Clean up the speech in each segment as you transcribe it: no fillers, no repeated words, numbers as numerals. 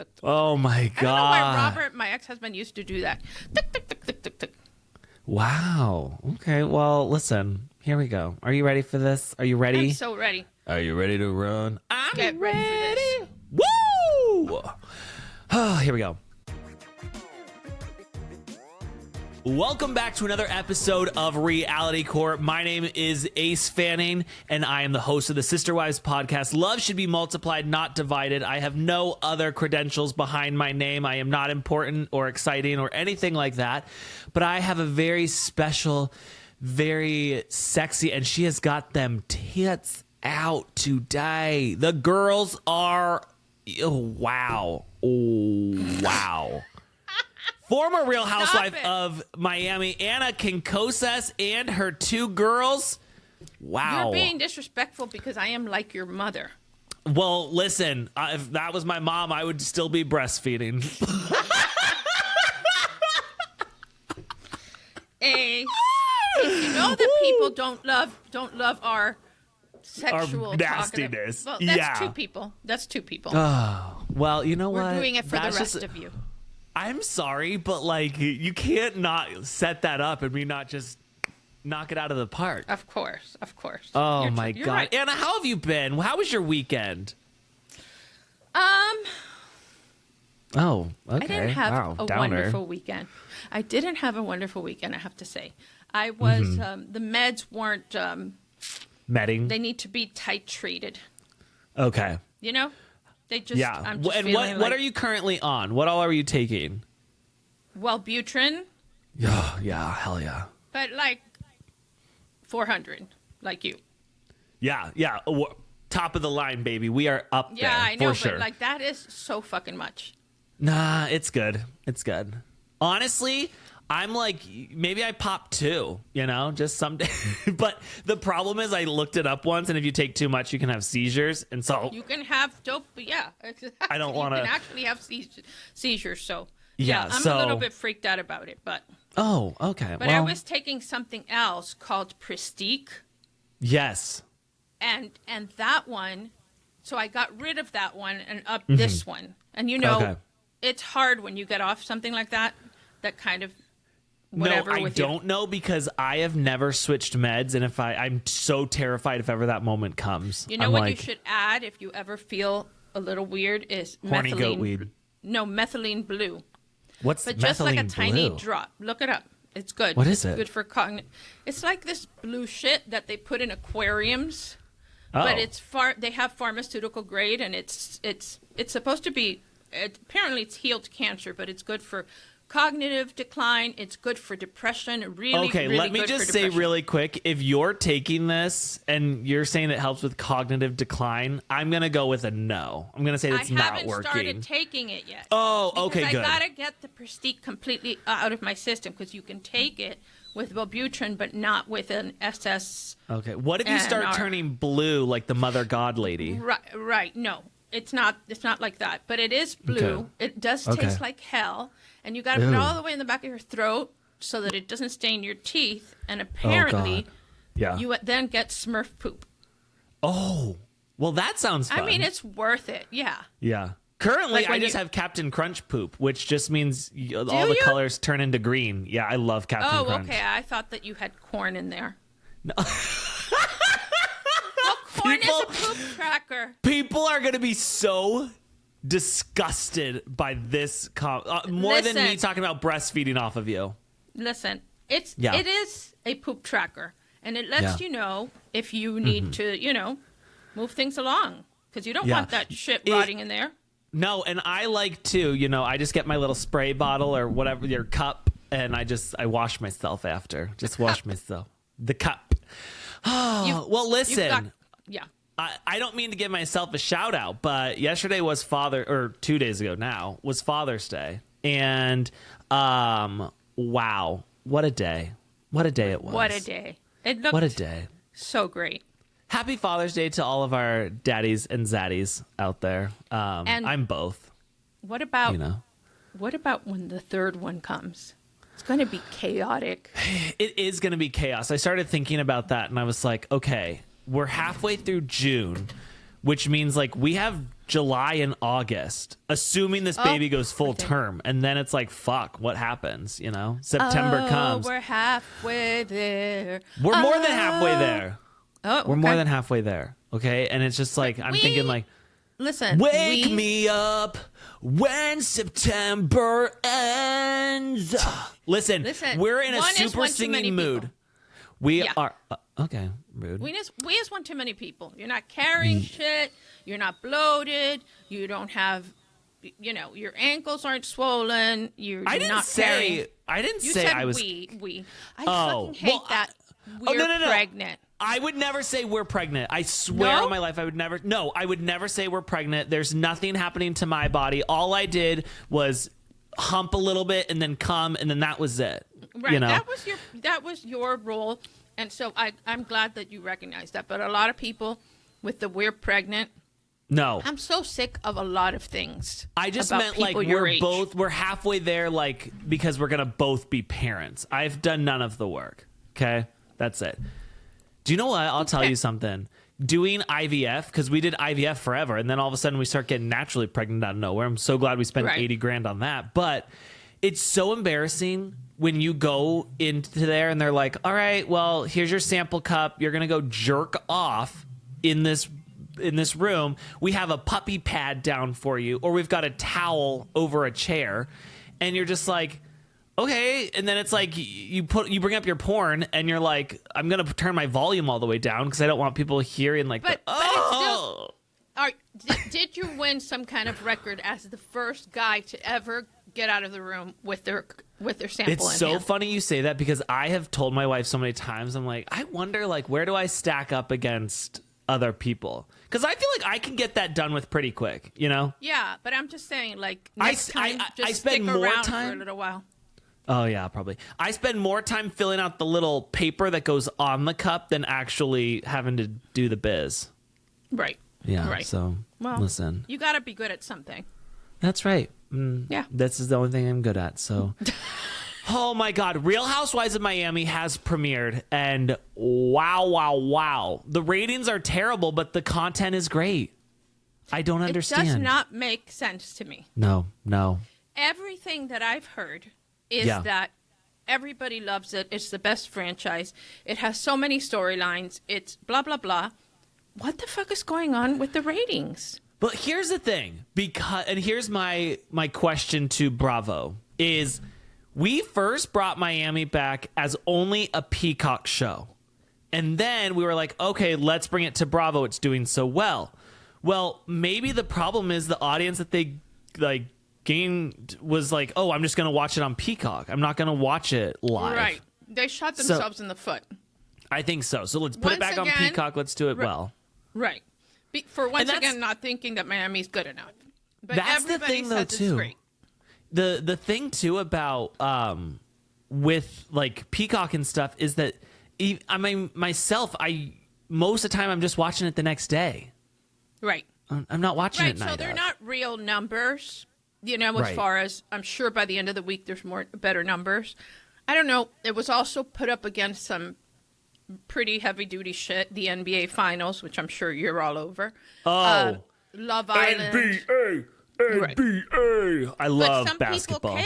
tuk, tuk. Oh my God. I don't know why Robert, my ex-husband, used to do that. Tuk, tuk, tuk, tuk, tuk, tuk. Wow. Okay. Well, listen. Here we go. Are you ready for this? Are you ready? I'm so ready. Are you ready to run? I'm Get ready for this. Woo! Oh, here we go. Welcome back to another episode of Reality Court. My name is Ace Fanning, and I am the host of the Sister Wives podcast. Love should be multiplied, not divided. I have no other credentials behind my name. I am not important or exciting or anything like that, but I have a very special, very sexy, and she has got them tits out today. The girls are, wow. Oh, wow. Former Real Housewife of Miami, Anna Quincoces, and her two girls. Wow. You're being disrespectful because I am like your mother. Well, listen, if that was my mom, I would still be breastfeeding. You know that people don't love our sexual Our nastiness. Well, that's Yeah. two people. That's two people. Oh, well, you know what? We're doing it for That's the rest just- of you. I'm sorry, but like, you can't not set that up and me not just knock it out of the park. Of course. Oh You're my God. right. Anna, how have you been? How was your weekend? I Oh, okay. didn't have wow, a downer. wonderful weekend. I didn't have a wonderful weekend, I have to say. I was, the meds weren't, Medding? they need to be titrated. Okay. You know? They just, Yeah. I'm just And feeling what like, are you currently on? What all are you taking? Wellbutrin, Yeah, hell yeah. but like 400, like you. Yeah. Top of the line, baby. We are up there. Yeah, I know, for sure. but like that is so fucking much. Nah, it's good. It's good. Honestly, I'm like, maybe I pop two, just someday. But the problem is I looked it up once, and if you take too much, you can have seizures. And so You can have dope, yeah. I don't wanna- You can actually have seizures, so. Yeah, I'm so- a little bit freaked out about it, but. oh, okay. But I was taking something else called Prestique, yes. and that one, so I got rid of that one and up this one. And Okay. it's hard when you get off something like that kind of whatever. No, I with don't know because I have never switched meds, and I'm so terrified if ever that moment comes. You know I'm what like, you should add if you ever feel a little weird is horny methylene. goat weed. No, methylene blue. What's But just like a methylene tiny blue? drop. Look it up. It's good. What is it's it? good for cognitive. It's like this blue shit that they put in aquariums. Oh. But they have pharmaceutical grade, and it's supposed to be. Apparently, it's healed cancer, but it's good for cognitive decline. It's good for depression. Really, Okay, really let me good just for say depression. really quick, if you're taking this and you're saying it helps with cognitive decline, I'm going to go with a no. I'm going to say it's I not haven't working. started taking it yet. Oh, Because okay, good. I gotta get the Prestige completely out of my system because you can take it with Wellbutrin, but not with an SS. Okay, what if you start NR? turning blue like the Mother God lady? Right. No, it's not. It's not like that. But it is blue. Okay. It does Okay. taste like hell, and you gotta put it Ew. all the way in the back of your throat so that it doesn't stain your teeth. And apparently, God. Yeah. you then get Smurf poop. Oh, well, that sounds fun. I mean, it's worth it. Yeah. Yeah. Currently, Like I when just you- have Captain Crunch poop, which just means all the you? colors turn into green. Yeah, I love Captain Oh, Crunch. okay. I thought that you had corn in there. No. Well, corn is People- a poop tracker. People are going to be so disgusted by this more than me Listen. talking about breastfeeding off of you. Listen, Yeah. it is a poop tracker, and it lets Yeah. you know if you need to, move things along because you don't Yeah. want that shit rotting in there. No, and I like to, I just get my little spray bottle or whatever, your cup, and I wash myself after. Just wash myself. The cup. Oh, well, listen. Yeah. I don't mean to give myself a shout out, but yesterday was 2 days ago now, was Father's Day. And, wow, what a day. What a day it was. What a day. It looked What a day. so great. Happy Father's Day to all of our daddies and zaddies out there. And- I'm both, What about you know. what about when the third one comes? It's going to be chaotic. It is going to be chaos. I started thinking about that, and I was like, okay, we're halfway through June, which means like we have July and August, assuming this baby goes full okay. term. And then it's like, fuck, what happens? You know, September comes. We're halfway there. We're more than halfway there. Oh, We're more than halfway there. Okay. And it's just like, I'm thinking like, listen, wake me up when September ends. Listen, we're in a super singing mood. We are okay. Rude. We just want too many people. You're not carrying shit. You're not bloated. You don't have, your ankles aren't swollen. I didn't say I was. We. I fucking hate that. We're pregnant. I would never say we're pregnant. I swear on my life, I would never. No, I would never say we're pregnant. There's nothing happening to my body. All I did was hump a little bit and then come, and then that was it. Right. That was your role, and so I'm glad that you recognize that. But a lot of people with the we're pregnant. No, I'm so sick of a lot of things. I just meant like we're halfway there, like because we're gonna both be parents. I've done none of the work. Okay, that's it. Do you know what? I'll tell you something. Doing IVF, because we did IVF forever, and then all of a sudden we start getting naturally pregnant out of nowhere. I'm so glad we spent $80,000 on that. But it's so embarrassing when you go into there and they're like, all right, well, here's your sample cup. You're going to go jerk off in this room. We have a puppy pad down for you, or we've got a towel over a chair. And you're just like, okay, and then it's like you bring up your porn, and you're like, I'm gonna turn my volume all the way down because I don't want people hearing like. But did you win some kind of record as the first guy to ever get out of the room with their sample? It's so funny you say that because I have told my wife so many times. I'm like, I wonder like where do I stack up against other people? Because I feel like I can get that done with pretty quick, Yeah, but I'm just saying, like next time, just spend more time for a little while. Oh, yeah, probably. I spend more time filling out the little paper that goes on the cup than actually having to do the biz. Right. Yeah, right. So, listen. You got to be good at something. That's right. Yeah. This is the only thing I'm good at, so. Oh, my God. Real Housewives of Miami has premiered, and wow. The ratings are terrible, but the content is great. I don't understand. It does not make sense to me. No. Everything that I've heard is that everybody loves it. It's the best franchise. It has so many storylines. It's blah, blah, blah. What the fuck is going on with the ratings? But here's the thing, and here's my question to Bravo, is we first brought Miami back as only a Peacock show. And then we were like, okay, let's bring it to Bravo. It's doing so well. Well, maybe the problem is the audience that they gained was like, oh, I'm just going to watch it on Peacock. I'm not going to watch it live. Right. They shot themselves in the foot. I think so. So let's put it back on Peacock. Let's do it well. Right. Once again, not thinking that Miami's good enough. But that's the thing, though, too. Great. The thing, too, about with like Peacock and stuff is that I mean, myself, most of the time I'm just watching it the next day. Right. I'm not watching it at night. So they're not real numbers. As far as I'm sure by the end of the week, there's better numbers. I don't know. It was also put up against some pretty heavy duty shit. The NBA Finals, which I'm sure you're all over. Oh, Love Island. NBA. I love basketball.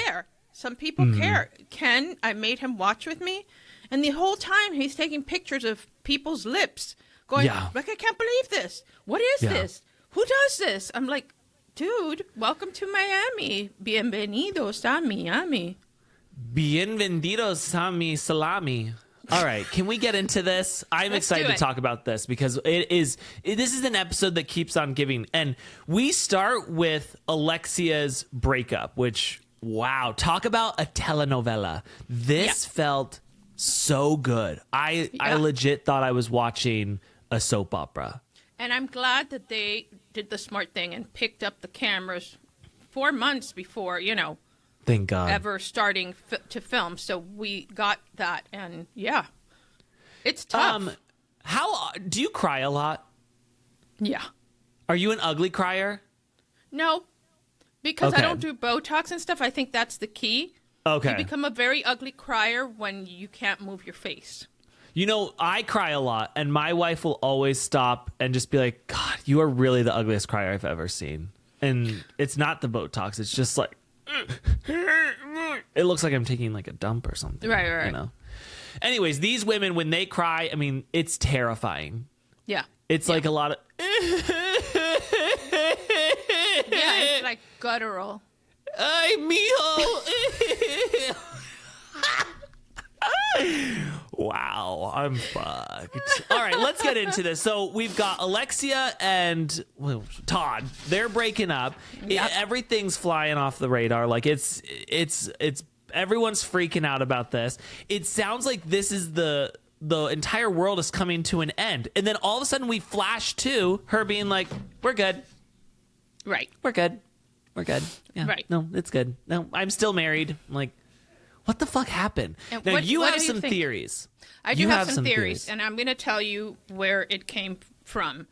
Some people care. Ken, I made him watch with me, and the whole time he's taking pictures of people's lips, going, like, I can't believe this. What is this? Who does this? I'm like, dude, welcome to Miami. Bienvenidos a Miami. Bienvenidos a mi salami. All right, can we get into this? I'm excited to talk about this because this is an episode that keeps on giving. And we start with Alexia's breakup, which, wow, talk about a telenovela. This felt so good. I legit thought I was watching a soap opera. And I'm glad that they did the smart thing and picked up the cameras 4 months before, thank God, ever starting to film. So we got that, and it's tough. How do you cry a lot? Yeah. Are you an ugly crier? No, because I don't do Botox and stuff. I think that's the key. Okay. You become a very ugly crier when you can't move your face. You know, I cry a lot, and my wife will always stop and just be like, God, you are really the ugliest crier I've ever seen. And it's not the Botox. It's just like, it looks like I'm taking like a dump or something. Right. You know? Anyways, these women, when they cry, I mean, it's terrifying. Yeah. It's like a lot of... Yeah, it's like guttural. Ay, mijo. Wow, I'm fucked. All right, let's get into this. So we've got Alexia and Todd. They're breaking up. Yep. Everything's flying off the radar. Like it's everyone's freaking out about this. It sounds like this is the entire world is coming to an end. And then all of a sudden we flash to her being like, we're good. Right. We're good. We're good. Yeah. Right. No, it's good. No, I'm still married. I'm like, what the fuck happened? And now, what you have do you some think? theories. I do have some theories, and I'm going to tell you where it came from.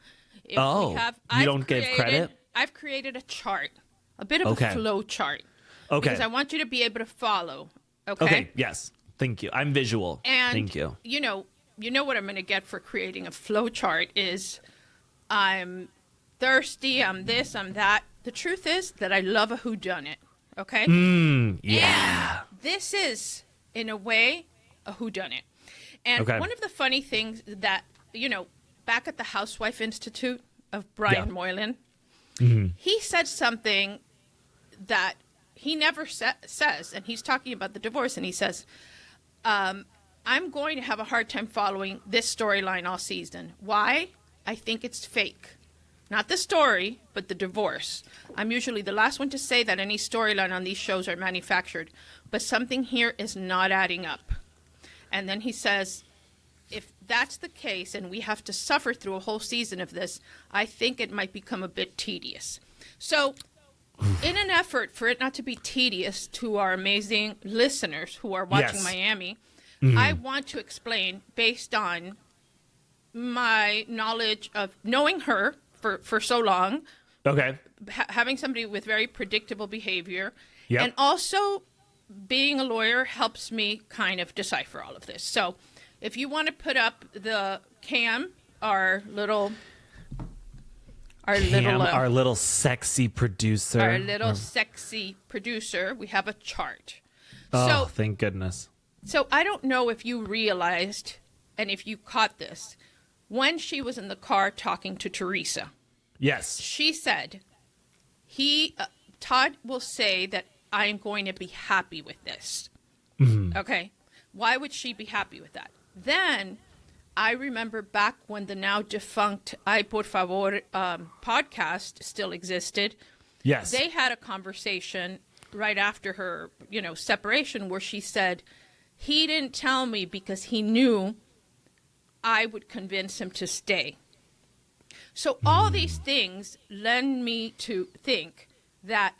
If you don't give credit? I've created a chart, a bit of Okay. a flow chart. Okay. Because I want you to be able to follow. Okay. Okay. Yes. Thank you. I'm visual. And thank you. You know what I'm going to get for creating a flow chart is I'm thirsty, I'm this, I'm that. The truth is that I love a whodunit. Okay. Yeah. And this is, in a way, a whodunit. And one of the funny things that, back at the Housewife Institute of Brian Moylan, he said something that he never says, and he's talking about the divorce, and he says, I'm going to have a hard time following this storyline all season. Why? I think it's fake. Not the story, but the divorce. I'm usually the last one to say that any storyline on these shows are manufactured, but something here is not adding up. And then he says, if that's the case and we have to suffer through a whole season of this, I think it might become a bit tedious. So in an effort for it not to be tedious to our amazing listeners who are watching Miami, I want to explain, based on my knowledge of knowing her for so long, having somebody with very predictable behavior, and also being a lawyer helps me kind of decipher all of this. So if you want to put up the our little sexy producer. Sexy producer, we have a chart. Oh, thank goodness. So I don't know if you realized, and if you caught this, when she was in the car talking to Teresa. Yes. She said, Todd will say that I'm going to be happy with this. Okay. Why would she be happy with that? Then I remember back when the now defunct Ay Por Favor podcast still existed. Yes. They had a conversation right after her, separation, where she said, he didn't tell me because he knew I would convince him to stay. So all these things lend me to think that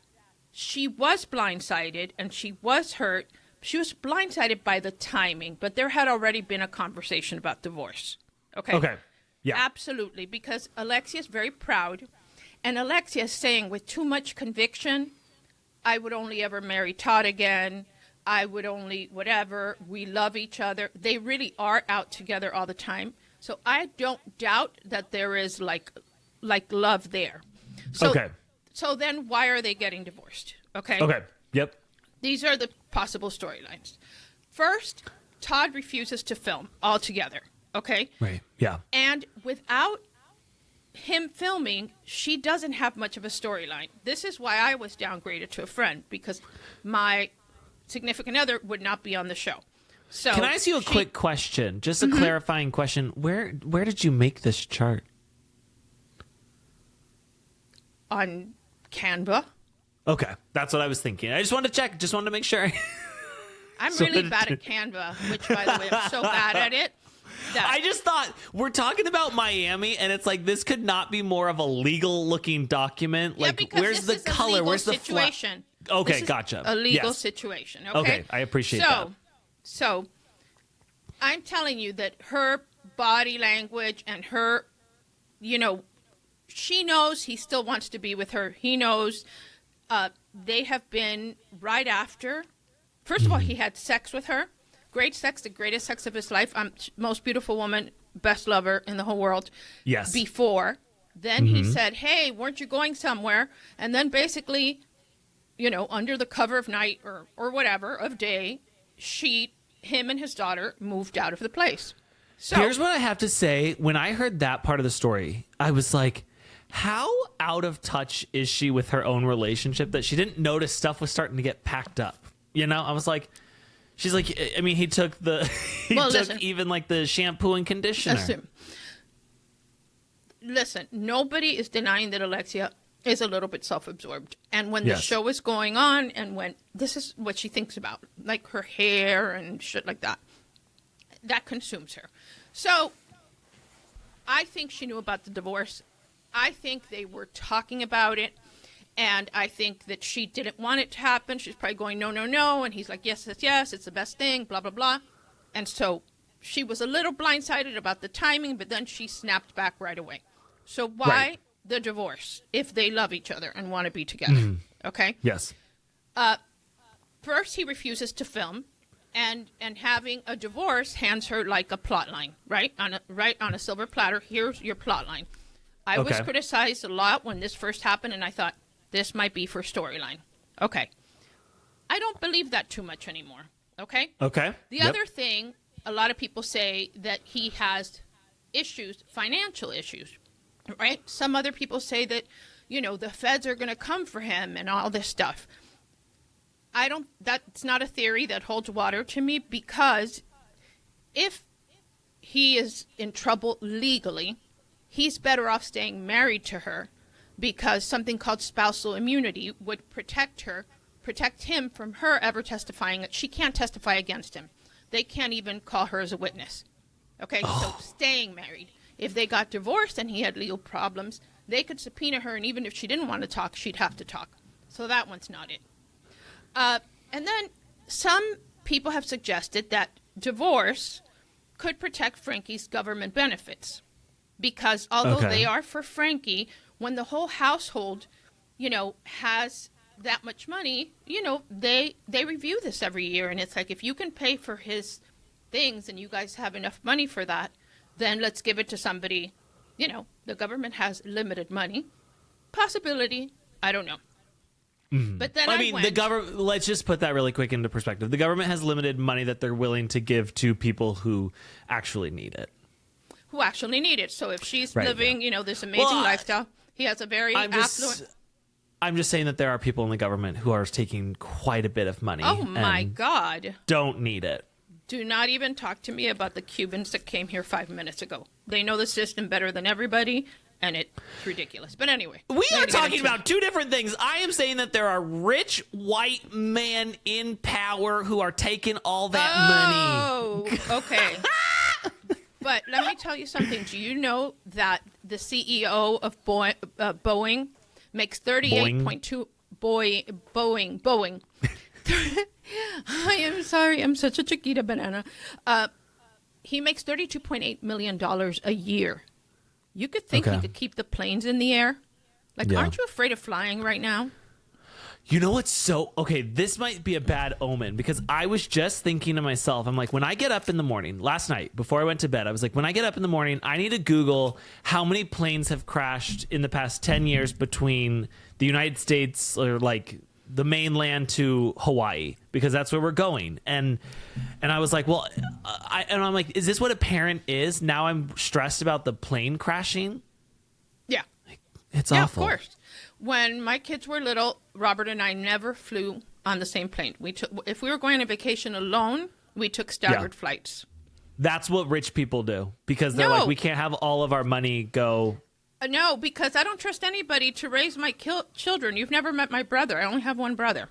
she was blindsided and she was hurt. She was blindsided by the timing, but there had already been a conversation about divorce. Okay? Okay. Yeah. Absolutely, because Alexia is very proud, and Alexia is saying with too much conviction, I would only ever marry Todd again. I would only whatever. We love each other. They really are out together all the time. So I don't doubt that there is like love there. So then why are they getting divorced? Okay. Yep. These are the possible storylines. First, Todd refuses to film altogether. Okay. Right. Yeah. And without him filming, she doesn't have much of a storyline. This is why I was downgraded to a friend, because my significant other would not be on the show. So can I ask you a quick question? Just a clarifying question. Where did you make this chart? On Canva. Okay, that's what I was thinking. I just wanted to check. Just wanted to make sure. I'm really bad at Canva, which, by the way, I'm so bad at it. I just thought, we're talking about Miami, and it's like, this could not be more of a legal-looking document. Yeah, like, where's the color? Where's the situation? Okay, gotcha. A legal situation. Okay, I appreciate that. So, I'm telling you that her body language and her, she knows he still wants to be with her. He knows they have been right after. First of all, he had sex with her. great sex, the greatest sex of his life. Most beautiful woman, best lover in the whole world. Yes. Before. Then he said, hey, weren't you going somewhere? And then basically, under the cover of night or whatever, of day, him and his daughter moved out of the place. So here's what I have to say. When I heard that part of the story, I was like, how out of touch is she with her own relationship that she didn't notice stuff was starting to get packed up? I was like, she's like, I mean, he took even like the shampoo and conditioner. Listen, nobody is denying that Alexia is a little bit self-absorbed. And when the show is going on and when this is what she thinks about, like her hair and shit like that, that consumes her. So I think she knew about the divorce. I think they were talking about it. And I think that she didn't want it to happen. She's probably going, no, no, no. And he's like, yes, yes, yes, it's the best thing, blah, blah, blah. And so she was a little blindsided about the timing, but then she snapped back right away. So why the divorce if they love each other and want to be together? Okay? Yes. First, he refuses to film, and having a divorce hands her like a plot line, right? On a silver platter. Here's your plot line. I was criticized a lot when this first happened, and I thought this might be for storyline. Okay. I don't believe that too much anymore. Okay? Okay. The other thing, a lot of people say that he has issues, financial issues. Right? Some other people say that, the feds are going to come for him and all this stuff. That's not a theory that holds water to me, because if he is in trouble legally, he's better off staying married to her, because something called spousal immunity would protect him from her ever testifying. That she can't testify against him. They can't even call her as a witness. Okay? So staying married. If they got divorced and he had legal problems, they could subpoena her, and even if she didn't want to talk, she'd have to talk. So that one's not it. And then some people have suggested that divorce could protect Frankie's government benefits, because although they are for Frankie, when the whole household, has that much money, they review this every year, and it's like, if you can pay for his things and you guys have enough money for that, then let's give it to somebody. The government has limited money. Possibility, I don't know. But then the government, let's just put that really quick into perspective. The government has limited money that they're willing to give to people who actually need it. So if she's living, this amazing lifestyle, he has a very affluent... I'm just saying that there are people in the government who are taking quite a bit of money. Oh, my God. Don't need it. Do not even talk to me about the Cubans that came here 5 minutes ago. They know the system better than everybody, and it's ridiculous. But anyway. We are talking about two different things. I am saying that there are rich white men in power who are taking all that money. Oh, okay. But let me tell you something. Do you know that the CEO of Boeing makes 38.2... Boeing. I am sorry. I'm such a chiquita banana. He makes $32.8 million a year. You could think he could keep the planes in the air. Aren't you afraid of flying right now? You know what's so... Okay, this might be a bad omen, because I was just thinking to myself, I'm like, when I get up in the morning, last night, before I went to bed, I was like, when I get up in the morning, I need to Google how many planes have crashed in the past 10 years between the United States, or the mainland, to Hawaii, because that's where we're going. And I was like, well, I'm like, is this what a parent is? Now I'm stressed about the plane crashing. Yeah. It's awful. Of course. When my kids were little, Robert and I never flew on the same plane. If we were going on a vacation alone, we took staggered flights. That's what rich people do, because they're like, we can't have all of our money go. No, because I don't trust anybody to raise my children. You've never met my brother. I only have one brother.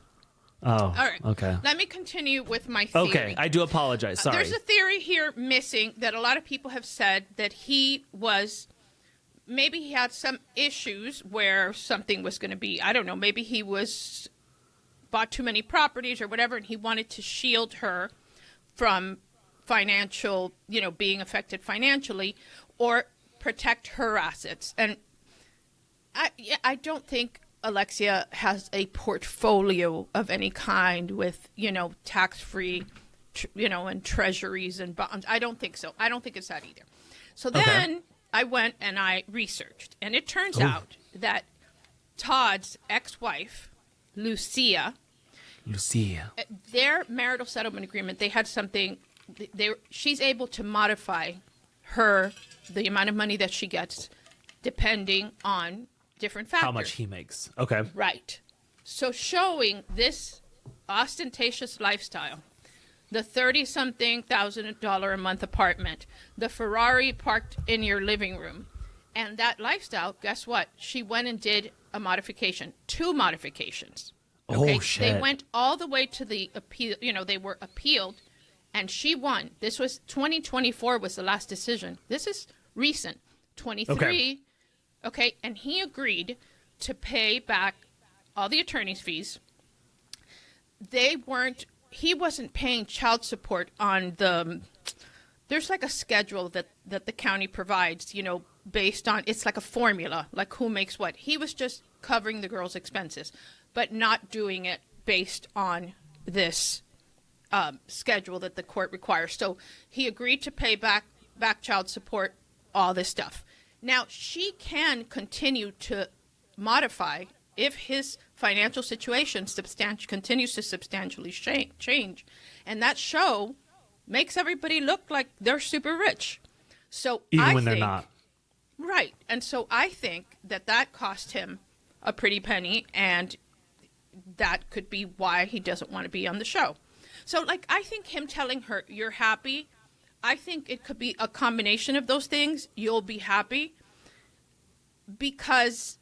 Oh, all right. Okay. Let me continue with my theory. Okay, I do apologize. Sorry. There's a theory here missing that a lot of people have said that maybe he had some issues where something was going to be, I don't know, maybe he bought too many properties or whatever, and he wanted to shield her from financial, being affected financially, or protect her assets. And I don't think Alexia has a portfolio of any kind with, tax-free and treasuries and bonds. I don't think so. I don't think it's that either. So then I went and I researched, and it turns out that Todd's ex-wife, Lucia, their marital settlement agreement, they had something. She's able to modify the amount of money that she gets depending on different factors. How much he makes. Okay. Right. So showing this ostentatious lifestyle, the 30-something $1,000 a month apartment, the Ferrari parked in your living room, and that lifestyle, guess what? She went and did a modification, 2 modifications. Okay? Oh, shit. They went all the way to the appeal, they were appealed, and she won. This was 2024 was the last decision. This is recent. 23. Okay, and he agreed to pay back all the attorney's fees. He wasn't paying child support on there's like a schedule that the county provides, based on, it's like a formula, like who makes what. He was just covering the girl's expenses, but not doing it based on this schedule that the court requires. So he agreed to pay back child support, all this stuff. Now, she can continue to modify if his financial situation continues to substantially change. And that show makes everybody look like they're super rich. So Even when they're not. Right. And so I think that cost him a pretty penny, and that could be why he doesn't want to be on the show. So, I think him telling her, you're happy, I think it could be a combination of those things. You'll be happy, because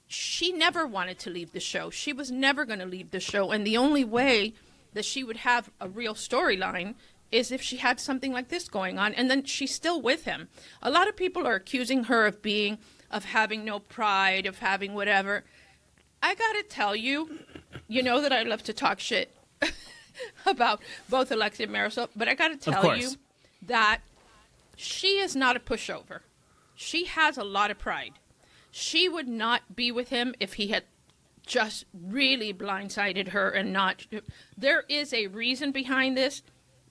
she never wanted to leave the show. She was never going to leave the show. And the only way that she would have a real storyline is if she had something like this going on. And then she's still with him. A lot of people are accusing her of having no pride, of having whatever. I got to tell you, that I love to talk shit about both Alexia and Marisol, but I got to tell you that she is not a pushover. She has a lot of pride. She would not be with him if he had just really blindsided her and not. There is a reason behind this.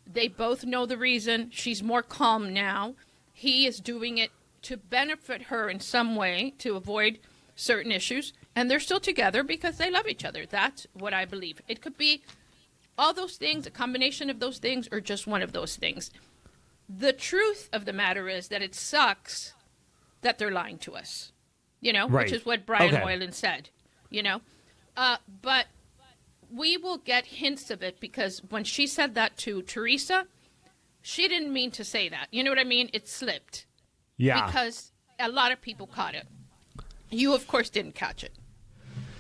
They both know the reason. She's more calm now. He is doing it to benefit her in some way, to avoid certain issues. And they're still together because they love each other. That's what I believe. It could be all those things, a combination of those things, or just one of those things. The truth of the matter is that it sucks that they're lying to us, right. Which is what Brian Moylan said, but we will get hints of it, because when she said that to Teresa, she didn't mean to say that. You know what I mean? It slipped. Yeah. Because a lot of people caught it. You, of course, didn't catch it.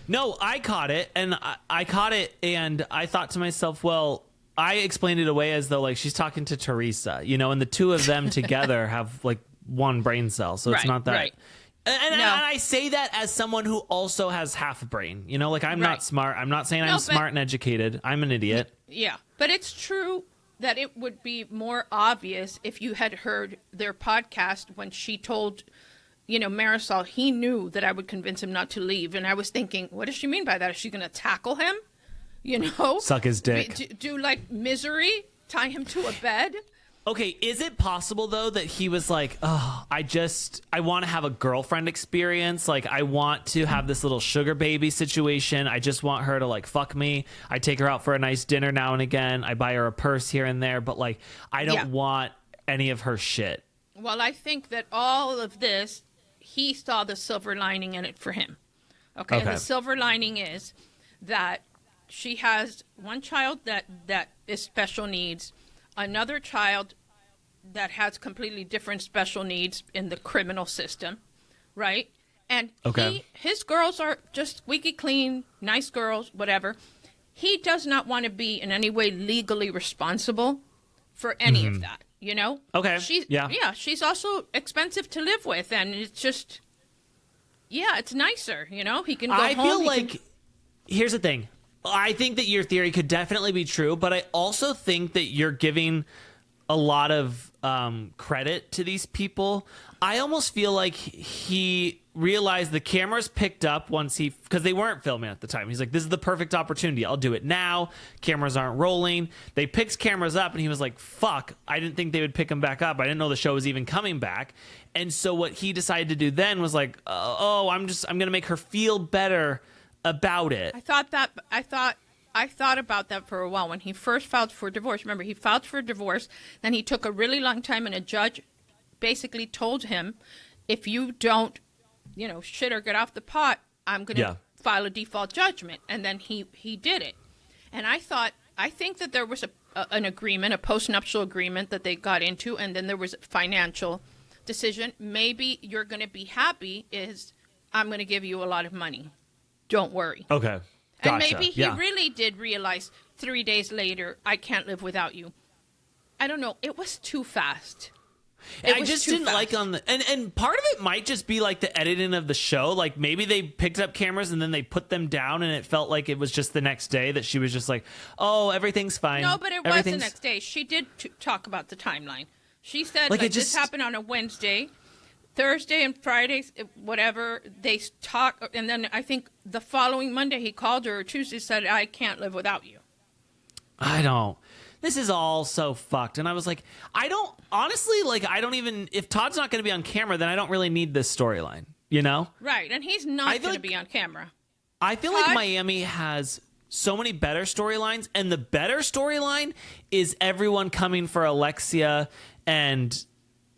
No, I caught it, and I caught it, and I thought to myself, well, I explained it away as though she's talking to Teresa, and the two of them together have one brain cell, so it's not that. Right. And I say that as someone who also has half a brain, I'm not smart. I'm not saying I'm smart and educated. I'm an idiot. Yeah, but it's true that it would be more obvious if you had heard their podcast when she told Marisol, he knew that I would convince him not to leave. And I was thinking, what does she mean by that? Is she going to tackle him? Suck his dick. Do Misery, tie him to a bed? Okay, is it possible, though, that he was like, oh, I want to have a girlfriend experience. I want to have this little sugar baby situation. I just want her to, fuck me. I take her out for a nice dinner now and again. I buy her a purse here and there. But, I don't want any of her shit. Well, I think that all of this, he saw the silver lining in it for him. Okay. And the silver lining is that she has one child that is special needs, another child that has completely different special needs in the criminal system, right? And his girls are just squeaky clean, nice girls, whatever. He does not want to be in any way legally responsible for any of that, Okay. She's also expensive to live with, and it's just, it's nicer, He can go home. I feel here's the thing. I think that your theory could definitely be true, but I also think that you're giving a lot of credit to these people. I almost feel like he realized the cameras picked up once because they weren't filming at the time. He's like, this is the perfect opportunity. I'll do it now. Cameras aren't rolling. They picked cameras up and he was like, fuck, I didn't think they would pick them back up. I didn't know the show was even coming back. And so what he decided to do then was like, I'm going to make her feel better about it. I thought about that for a while when he first filed for divorce. Remember, he filed for divorce, then he took a really long time, and a judge basically told him, if you don't, shit or get off the pot, I'm going to file a default judgment. And then he did it. And I think that there was an agreement, a postnuptial agreement that they got into, and then there was a financial decision. Maybe you're going to be happy is I'm going to give you a lot of money. Don't worry. Okay. Gotcha. And maybe he really did realize 3 days later, I can't live without you. I don't know. It was too fast. I just didn't like and part of it might just be like the editing of the show. Like maybe they picked up cameras and then they put them down and it felt like it was just the next day that she was just like, oh, everything's fine. No, but it was the next day. She did talk about the timeline. She said this happened on a Wednesday. Thursday and Friday, whatever, they talk, and then I think the following Monday he called her, or Tuesday, said, I can't live without you. This is all so fucked. And I was like, I don't even, if Todd's not going to be on camera, then I don't really need this storyline, Right, and he's not going to be on camera. I feel like Miami has so many better storylines, and the better storyline is everyone coming for Alexia and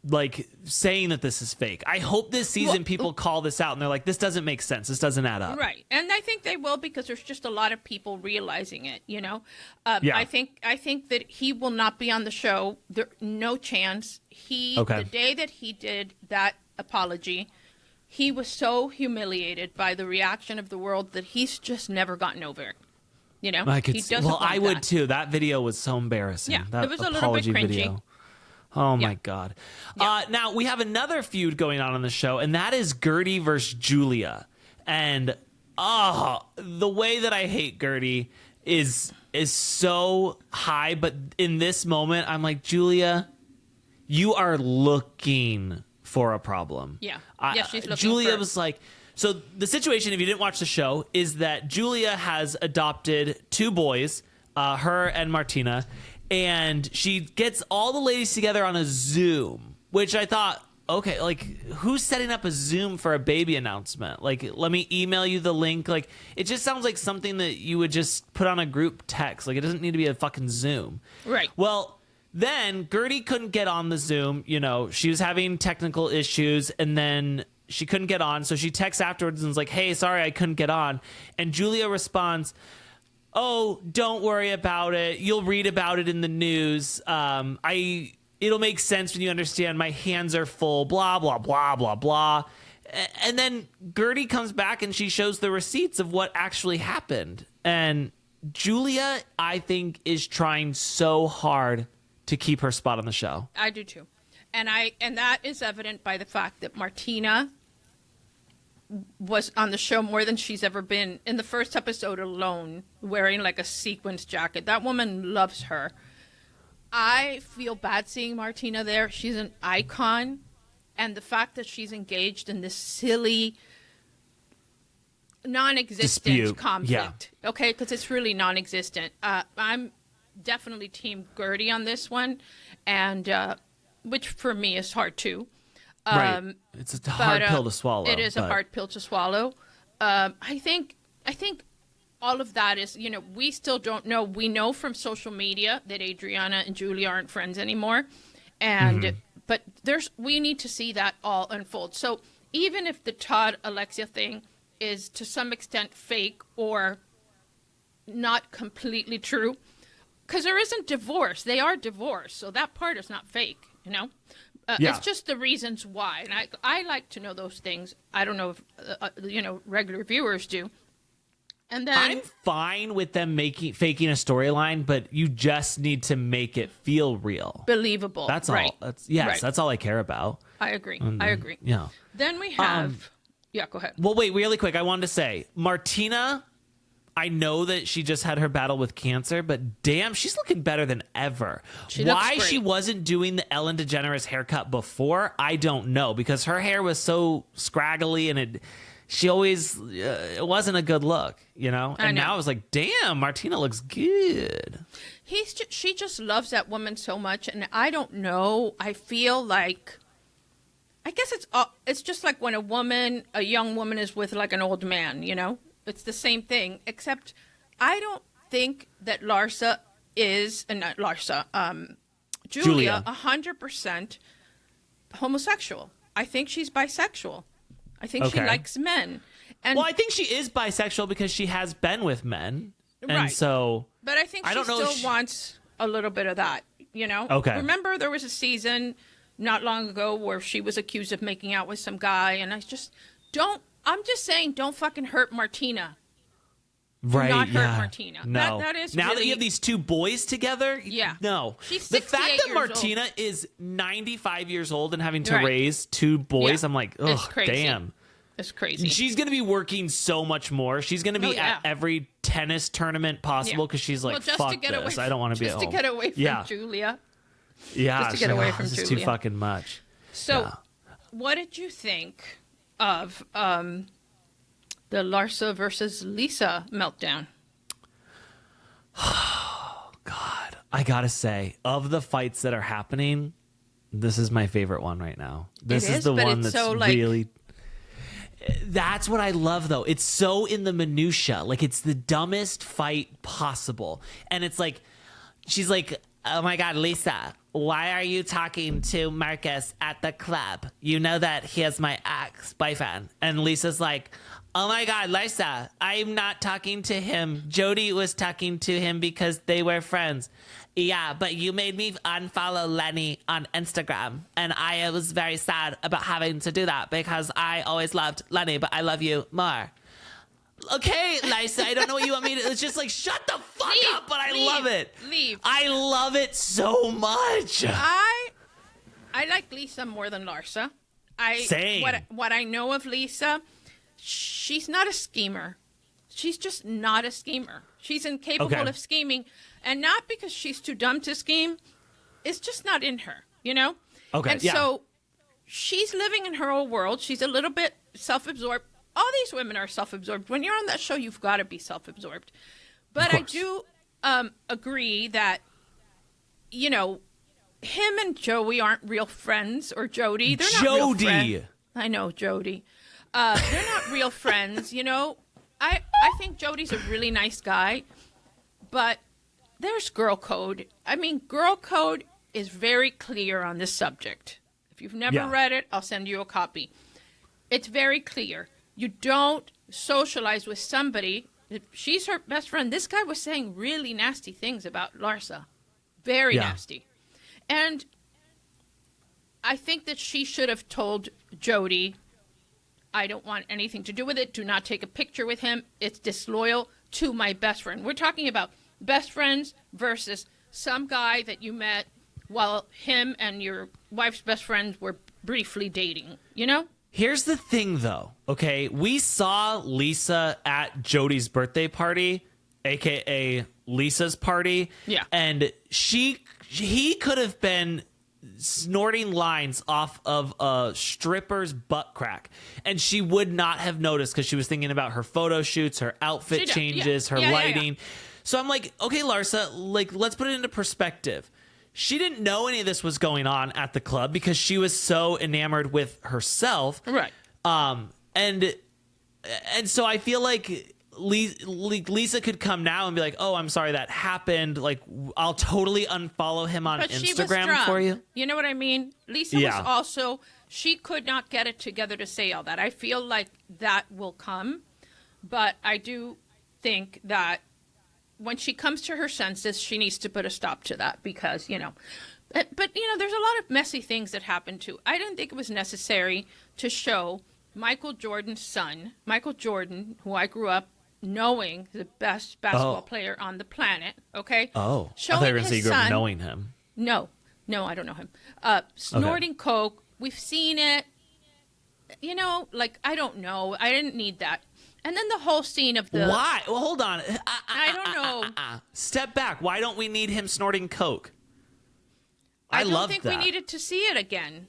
like saying that this is fake. I hope this season people call this out and they're like, this doesn't make sense. This doesn't add up. Right. And I think they will, because there's just a lot of people realizing it, I think that he will not be on the show. No chance. The day that he did that apology, he was so humiliated by the reaction of the world that he's just never gotten over it. I would too. That video was so embarrassing. Yeah, that it was a little bit cringy. Video. Oh, my God. Yeah. Now, we have another feud going on the show, and that is Gertie versus Julia. And, the way that I hate Gertie is so high. But in this moment, I'm like, Julia, you are looking for a problem. Yeah. She's looking Julia was like... So the situation, if you didn't watch the show, is that Julia has adopted 2 boys, her and Martina, and she gets all the ladies together on a Zoom, which I thought, okay, like, who's setting up a Zoom for a baby announcement? Like, let me email you the link. Like, it just sounds like something that you would just put on a group text. Like, it doesn't need to be a fucking Zoom. Right. Well, then Gertie couldn't get on the Zoom. She was having technical issues, and then she couldn't get on. So she texts afterwards and is like, hey, sorry, I couldn't get on. And Julia responds, oh, don't worry about it. You'll read about it in the news. It'll make sense when you understand. My hands are full, blah, blah, blah, blah, blah. And then Gertie comes back and she shows the receipts of what actually happened. And Julia, I think, is trying so hard to keep her spot on the show. I do too. And that is evident by the fact that Martina was on the show more than she's ever been. In the first episode alone, wearing like a sequins jacket. That woman loves her. I feel bad seeing Martina there. She's an icon. And the fact that she's engaged in this silly, non-existent dispute. Conflict. Yeah. Okay, because it's really non-existent. I'm definitely Team Gertie on this one. And which for me is hard too. Right. It's a hard pill to swallow. It is a hard pill to swallow. I think all of that is, we still don't know. We know from social media that Adriana and Julia aren't friends anymore. And but we need to see that all unfold. So even if the Todd Alexia thing is to some extent fake or not completely true, because there isn't divorce. They are divorced. So that part is not fake, It's just the reasons why. And I like to know those things. I don't know if, regular viewers do. And then I'm fine with them faking a storyline, but you just need to make it feel real. Believable. That's all. Right. That's all I care about. I agree. Yeah. Then we have... go ahead. Well, wait, really quick. I wanted to say, Martina, I know that she just had her battle with cancer, but damn, she's looking better than ever. Why she wasn't doing the Ellen DeGeneres haircut before, I don't know, because her hair was so scraggly and she always, it wasn't a good look, you know? And now I was like, damn, Martina looks good. She just loves that woman so much, and I don't know. I feel like, I guess it's just like when a young woman is with like an old man, you know? It's the same thing, except I don't think that Larsa is, not Larsa, Julia, 100% homosexual. I think she's bisexual. I think she likes men. And well, I think she is bisexual because she has been with men. And right. So, but I think she still wants a little bit of that, you know? Okay. Remember there was a season not long ago where she was accused of making out with some guy, and I'm just saying, don't fucking hurt Martina. Right, do not hurt Martina. No. That is now really... that you have these two boys together, no. She's the fact that Martina old. Is 95 years old and having to raise two boys, I'm like, oh, damn. It's crazy. She's going to be working so much more. She's going to be at every tennis tournament possible because she's like, fuck this. I don't want to be at home. Just to get away from Julia. Yeah. Just to get away from Julia. This is too fucking much. So, what did you think of the Larsa versus Lisa meltdown? Oh, God. I got to say, of the fights that are happening, this is my favorite one right now. This is the one that's so, really... That's what I love, though. It's so in the minutia. Like, it's the dumbest fight possible. And it's like, she's like, oh my God, Lisa, why are you talking to Marcus at the club? You know that he is my ex-boyfriend. And Lisa's like, oh my God, Larsa, I'm not talking to him. Jody was talking to him because they were friends. Yeah, but you made me unfollow Lenny on Instagram. And I was very sad about having to do that because I always loved Lenny, but I love you more. Okay, Larsa, I don't know what you want me to... It's just like, shut the fuck up, but I love it. I love it so much. I like Lisa more than Larsa. Same. What I know of Lisa... She's not a schemer. She's just not a schemer. She's incapable of scheming. And not because she's too dumb to scheme. It's just not in her, you know? Okay, and so she's living in her own world. She's a little bit self-absorbed. All these women are self-absorbed. When you're on that show, you've got to be self-absorbed. But I do agree that, you know, him and Joey aren't real friends. Or Jody. They're not real friends. I know, Jody. They're not real friends, you know. I think Jody's a really nice guy, but there's girl code. I mean, girl code is very clear on this subject. If you've never read it, I'll send you a copy. It's very clear. You don't socialize with somebody. If she's her best friend. This guy was saying really nasty things about Larsa. Very nasty. And I think that she should have told Jody, I don't want anything to do with it. Do not take a picture with him. It's disloyal to my best friend. We're talking about best friends versus some guy that you met while him and your wife's best friends were briefly dating, you know? Here's the thing, though, okay? We saw Lisa at Jody's birthday party, a.k.a. Lisa's party. Yeah. And he could have been snorting lines off of a stripper's butt crack, and she would not have noticed because she was thinking about her photo shoots, her outfit changes, her lighting. So I'm like, okay, Larsa, like, let's put it into perspective. She didn't know any of this was going on at the club because she was so enamored with herself, right? And so I feel like Lisa could come now and be like, oh, I'm sorry that happened. Like, I'll totally unfollow him on Instagram for you. You know what I mean? Lisa was also, she could not get it together to say all that. I feel like that will come. But I do think that when she comes to her senses, she needs to put a stop to that because, you know. But, you know, there's a lot of messy things that happen too. I didn't think it was necessary to show Michael Jordan's son, Michael Jordan, who I grew up knowing the best basketball player on the planet, okay? Oh, showing I thought you were going to say you grew up son, knowing him. No, I don't know him. Snorting coke, we've seen it. You know, like, I don't know. I didn't need that. And then the whole scene of the... Why? Well, hold on. I don't know. Step back. Why don't we need him snorting coke? I don't think we needed to see it again.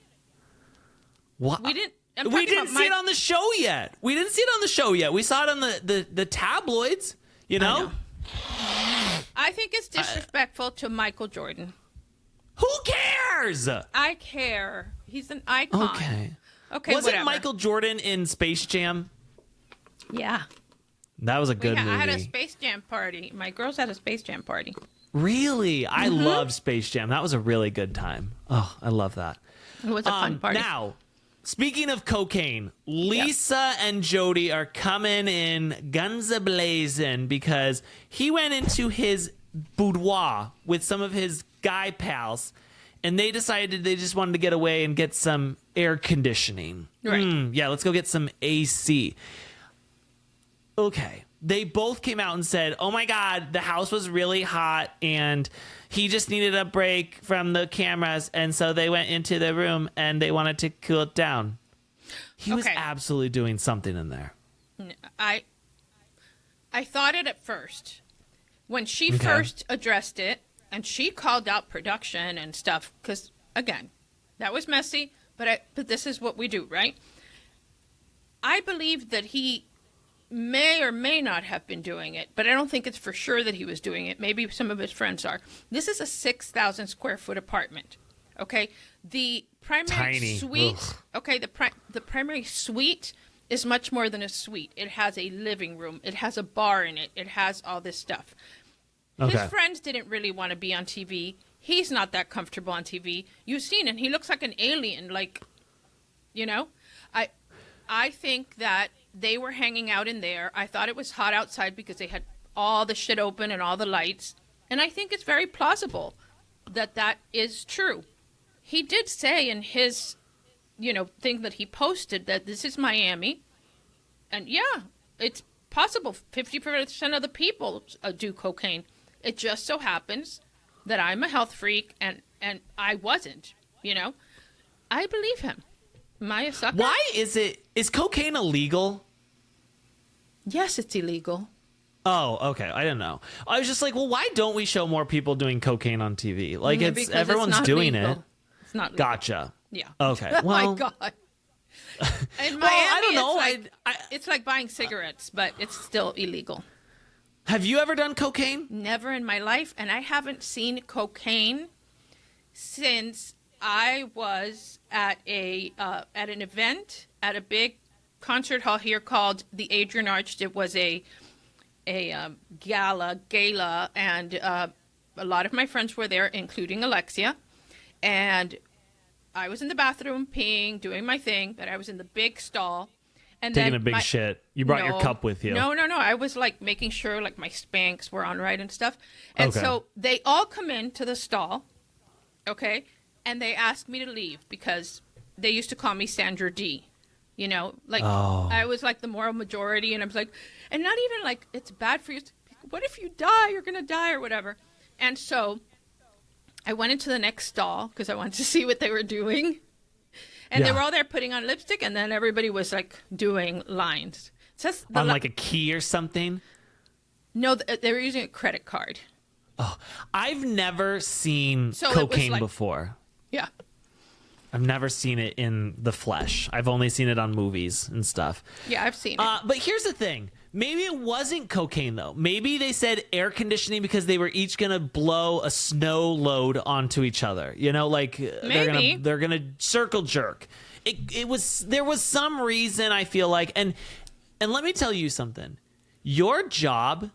What? We didn't... We didn't see it on the show yet. We saw it on the tabloids, you know? I think it's disrespectful to Michael Jordan. Who cares? I care. He's an icon. Okay, Wasn't Michael Jordan in Space Jam? Yeah. That was a good movie. I had a Space Jam party. My girls had a Space Jam party. Really? I loved Space Jam. That was a really good time. Oh, I love that. It was a fun party. Now, speaking of cocaine, Lisa and Jody are coming in guns a-blazing because he went into his boudoir with some of his guy pals, and they decided they just wanted to get away and get some air conditioning. Right. Yeah, let's go get some AC. Okay. They both came out and said, oh my God, the house was really hot and he just needed a break from the cameras. And so they went into the room and they wanted to cool it down. He was absolutely doing something in there. I thought it at first. When she first addressed it and she called out production and stuff, because, again, that was messy, but this is what we do, right? I believe that he may or may not have been doing it, but I don't think it's for sure that he was doing it. Maybe some of his friends are. This is a 6,000 square foot apartment. Okay, the primary suite. Ugh. Okay, the primary suite is much more than a suite. It has a living room. It has a bar in it. It has all this stuff. Okay. His friends didn't really want to be on TV. He's not that comfortable on TV. You've seen it. He looks like an alien. Like, you know, I think that they were hanging out in there. I thought it was hot outside because they had all the shit open and all the lights. And I think it's very plausible that that is true. He did say in his, thing that he posted that this is Miami. And yeah, it's possible 50% of the people do cocaine. It just so happens that I'm a health freak and I wasn't, I believe him. Am I a sucker? Why is cocaine illegal? Yes, it's illegal. Oh, okay. I didn't know. I was just like, well, why don't we show more people doing cocaine on TV? Like, everyone's doing legal. It. It's not legal. Gotcha. Yeah. Okay. Oh well, my God. In Miami, I don't know. It's like buying cigarettes, but it's still illegal. Have you ever done cocaine? Never in my life, and I haven't seen cocaine since I was at an event at a big concert hall here called the Adrian Arch. It was a gala, and a lot of my friends were there, including Alexia. And I was in the bathroom peeing, doing my thing, but I was in the big stall. And taking a big shit. You brought your cup with you. No. I was like making sure like my Spanx were on right and stuff. And so they all come into the stall, okay? And they asked me to leave because they used to call me Sandra D. I was like the moral majority, and I was like, and not even like it's bad for you. What if you die? You're gonna die or whatever. And so I went into the next stall because I wanted to see what they were doing. And they were all there putting on lipstick, and then everybody was like doing lines. On like a key or something? No, they were using a credit card. Oh, I've never seen cocaine before. Yeah. I've never seen it in the flesh. I've only seen it on movies and stuff. Yeah, I've seen it. But here's the thing. Maybe it wasn't cocaine, though. Maybe they said air conditioning because they were each going to blow a snow load onto each other. Maybe. They're going to circle jerk. There was some reason, I feel like. And let me tell you something. Your job,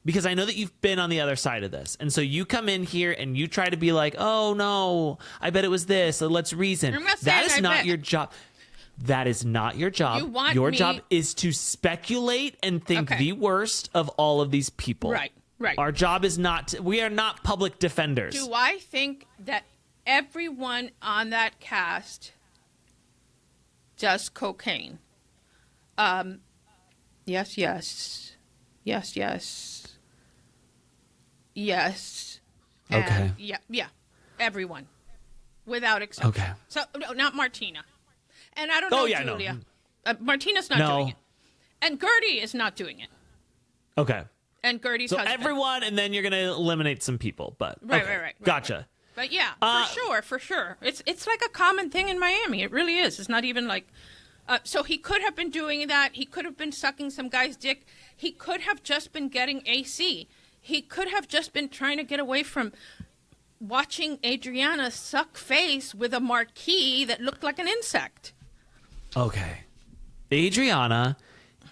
because I know that you've been on the other side of this. And so you come in here and you try to be like, oh, no, I bet it was this. So let's reason. That is not your job. That is not your job. Your job is to speculate and think the worst of all of these people. Right. Our job is we are not public defenders. Do I think that everyone on that cast does cocaine? Yes. Okay. Yeah. Everyone. Without exception. Okay. So, no, not Martina. And I don't know Julia. No. Martina's not doing it. And Gertie is not doing it. Okay. And Gertie's so husband. Everyone, and then you're going to eliminate some people. But Right. Gotcha. Right. But yeah, for sure. It's like a common thing in Miami. It really is. It's not even like... so he could have been doing that. He could have been sucking some guy's dick. He could have just been getting AC. He could have just been trying to get away from watching Adriana suck face with a marquee that looked like an insect. Okay. Adriana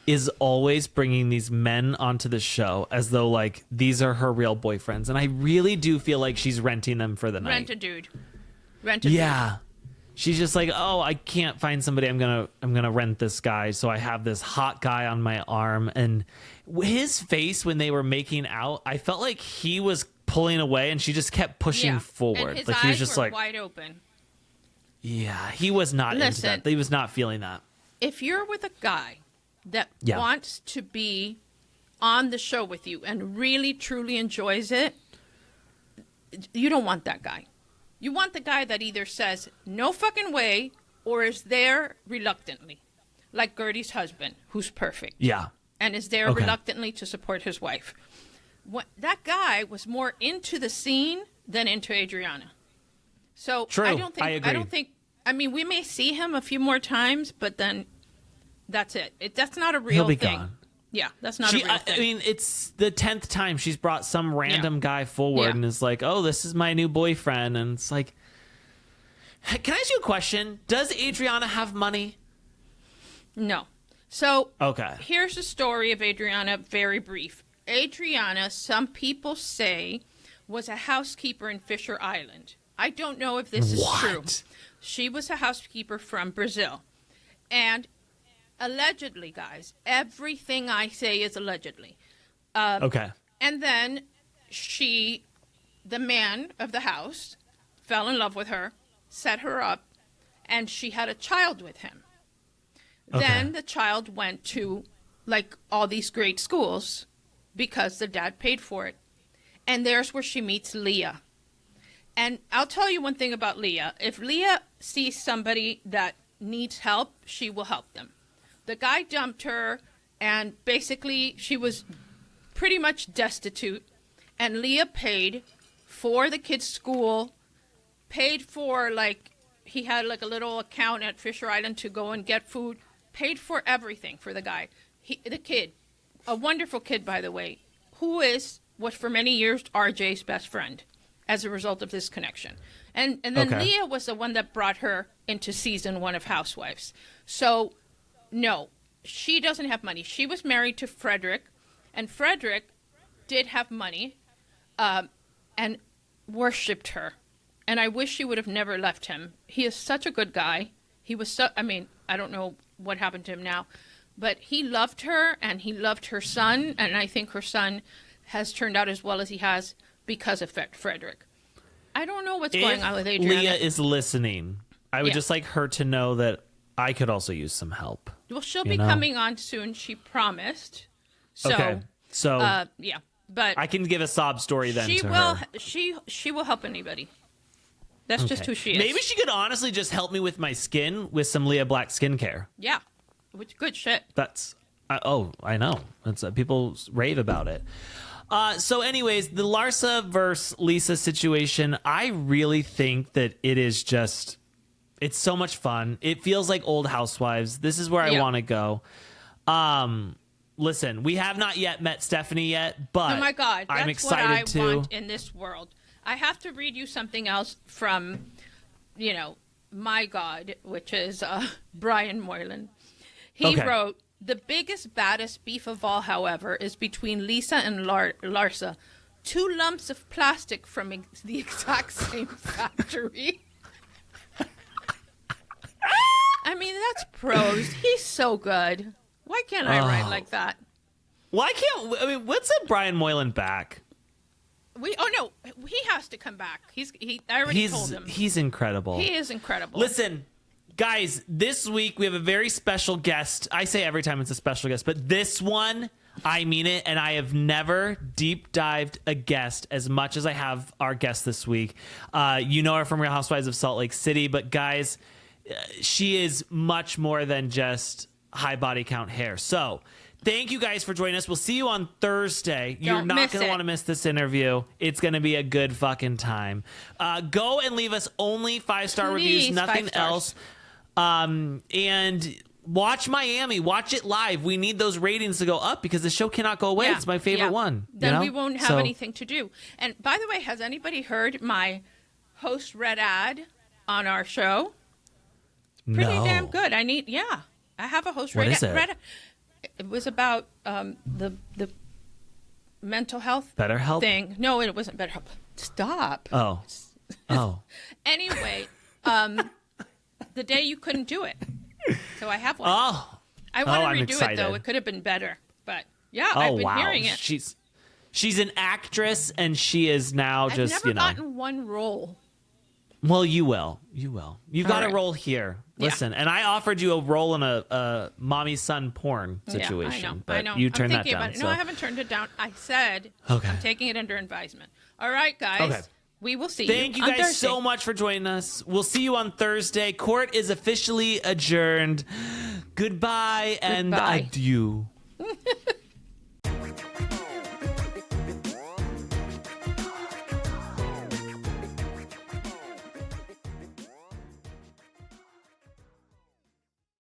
is always bringing these men onto the show as though, like, these are her real boyfriends. And I really do feel like she's renting them for the night. Rent a dude. Yeah. She's just like, oh, I can't find somebody. I'm gonna rent this guy. So I have this hot guy on my arm. And his face when they were making out, I felt like he was pulling away and she just kept pushing forward. And his like eyes he was just were like wide open. Yeah, he was not into that. He was not feeling that. If you're with a guy that wants to be on the show with you and really truly enjoys it, you don't want that guy. You want the guy that either says no fucking way or is there reluctantly, like Gertie's husband, who's perfect. Yeah. And is there reluctantly to support his wife. That guy was more into the scene than into Adriana. So true. I don't agree. think I mean, we may see him a few more times, but then that's it. That's not a real thing. He'll be gone. Yeah, that's not a real thing. I mean, it's the 10th time she's brought some random guy forward and is like, oh, this is my new boyfriend. And it's like, can I ask you a question? Does Adriana have money? No. So okay, here's the story of Adriana, very brief. Adriana, some people say, was a housekeeper in Fisher Island. I don't know if this is true. She was a housekeeper from Brazil. And allegedly, guys, everything I say is allegedly. Okay. And then the man of the house, fell in love with her, set her up, and she had a child with him. Okay. Then the child went to, like, all these great schools because the dad paid for it. And there's where she meets Leah. And I'll tell you one thing about Leah. If Leah sees somebody that needs help, she will help them. The guy dumped her, and basically she was pretty much destitute. And Leah paid for the kid's school, paid for, like, he had, like, a little account at Fisher Island to go and get food, paid for everything for the guy. The kid, a wonderful kid, by the way, who was for many years RJ's best friend as a result of this connection. And then Leah was the one that brought her into season 1 of Housewives. So, no, she doesn't have money. She was married to Frederick, and Frederick did have money and worshipped her. And I wish she would have never left him. He is such a good guy. He was I don't know what happened to him now, but he loved her and he loved her son. And I think her son has turned out as well as he has because of Frederick. I don't know what's going on with Adriana. Leah is listening. I would just like her to know that I could also use some help. Well, she'll be coming on soon. She promised. So, but I can give a sob story then to her. She will help anybody. That's just who she is. Maybe she could honestly just help me with my skin with some Leah Black skincare. Yeah, which good shit. I know. People rave about it. So anyways, the Larsa versus Lisa situation, I really think that it is just, it's so much fun. It feels like old Housewives. This is where I want to go. Listen, we have not yet met Stephanie yet, but oh my God, that's I'm excited what I want in this world. I have to read you something else from, my God, which is Brian Moylan. He wrote, "The biggest, baddest beef of all, however, is between Lisa and Larsa. 2 lumps of plastic from the exact same factory." I mean, that's prose. He's so good. Why can't I write like that? What's up Brian Moylan back? No, he has to come back. I already told him. He's incredible. He is incredible. Listen, guys, this week we have a very special guest. I say every time it's a special guest, but this one, I mean it, and I have never deep dived a guest as much as I have our guest this week. You know her from Real Housewives of Salt Lake City, but guys, she is much more than just high body count hair. So thank you guys for joining us. We'll see you on Thursday. You're not going to want to miss this interview. It's going to be a good fucking time. Go and leave us only 5-star reviews, nothing else. And watch Miami. Watch it live. We need those ratings to go up because the show cannot go away. It's my favorite one. Then we won't have anything to do. And by the way, has anybody heard my host read ad on our show? Pretty damn good. I have a host read ad. It was about the mental health thing. No, it wasn't better health. Stop. Oh. Anyway, the day you couldn't do it. So I have one. I want to redo it, though. It could have been better. But, I've been hearing it. She's an actress, and she is now I've never gotten one role. Well, you will. You've got a role here. Listen, and I offered you a role in a mommy-son porn situation. I know. You turned that down. About it. No, I haven't turned it down. I said I'm taking it under advisement. All right, guys. Okay. We will see you Thank you guys so much for joining us. We'll see you on Thursday. Court is officially adjourned. Goodbye and adieu.